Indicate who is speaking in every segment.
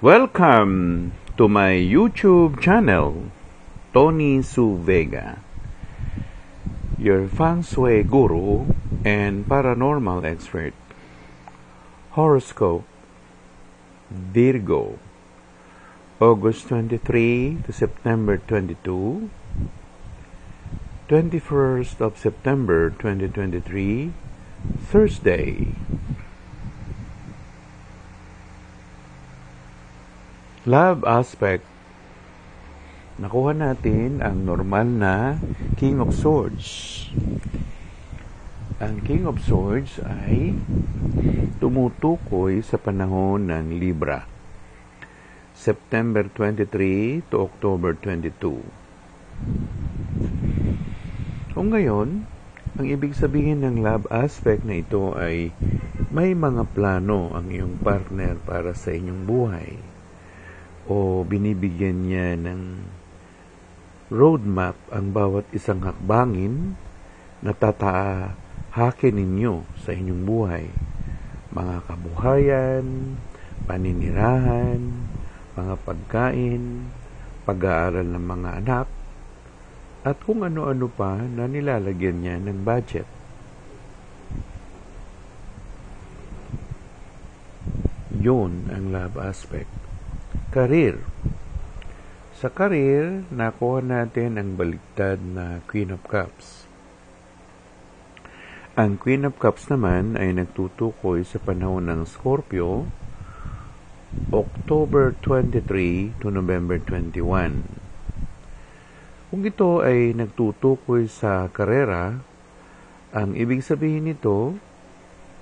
Speaker 1: Welcome to my YouTube channel, Tony Su Vega, your feng shui guru and paranormal expert. Horoscope, Virgo, August 23 to September 22, 21st of September 2023, Thursday. Love aspect. Nakuha natin ang normal na King of Swords. Ang King of Swords ay tumutukoy sa panahon ng Libra. September 23 to October 22. Kung ngayon, ang ibig sabihin ng love aspect na ito ay may mga plano ang iyong partner para sa inyong buhay. O binibigyan niya ng roadmap ang bawat isang hakbangin na tatahakin ninyo sa inyong buhay. Mga kabuhayan, paninirahan, mga pagkain, pag-aaral ng mga anak, at kung ano-ano pa na nilalagyan niya ng budget. Yun ang love aspect. Career. Sa career, nakuha natin ang baliktad na Queen of Cups. Ang Queen of Cups naman ay nagtutukoy sa panahon ng Scorpio, October 23 to November 21. Kung ito ay nagtutukoy sa karera, ang ibig sabihin nito,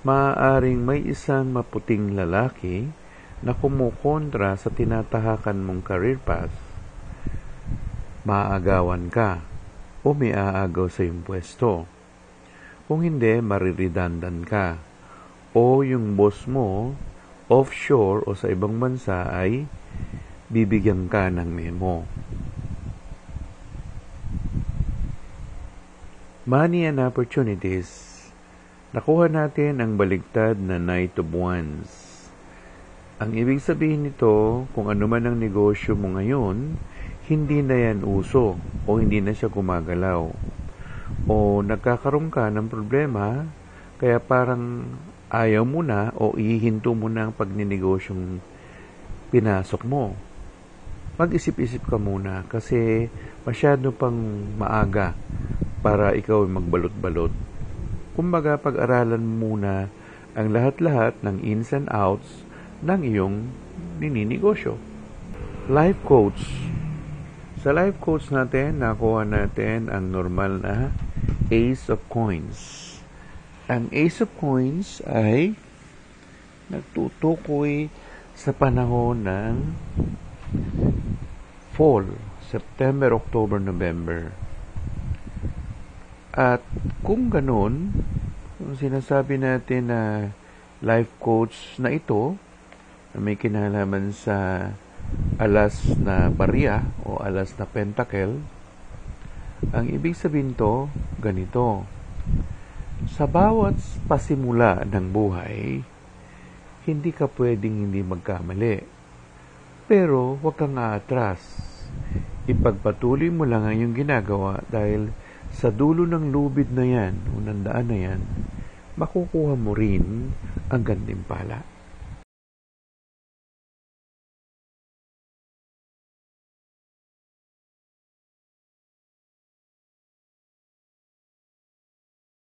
Speaker 1: maaaring may isang maputing lalaki na kumukontra sa tinatahakan mong career path. Maaagawan ka o may aagaw sa iyong pwesto. Kung hindi, mariredundant ka o yung boss mo offshore o sa ibang bansa ay bibigyan ka ng memo. Money and opportunities. Nakuha natin ang baligtad na Knight of Wands. Ang ibig sabihin nito, kung ano man ang negosyo mo ngayon, hindi na yan uso o hindi na siya gumagalaw. O nagkakaroon ka ng problema, kaya parang ayaw mo na o ihinto mo na ang pagninigosyong pinasok mo. Mag-isip-isip ka muna kasi masyado pang maaga para ikaw magbalot-balot. Kumbaga, pag-aralan muna ang lahat-lahat ng ins and outs ng iyong nininegosyo. Life coach. Sa life coach natin, nakuha natin ang normal na Ace of Coins. Ang Ace of Coins ay nagtutukoy sa panahon ng fall, September, October, November. At kung ganun, kung sinasabi natin na life coach na ito, na may kinalaman sa alas na barya o alas na pentacle, ang ibig sabihin to, ganito. Sa bawat pasimula ng buhay, hindi ka pwedeng hindi magkamali. Pero huwag kang aatras. Ipagpatuloy mo lang ang iyong ginagawa dahil sa dulo ng lubid na yan o ng daan na yan, makukuha mo rin ang gantimpala.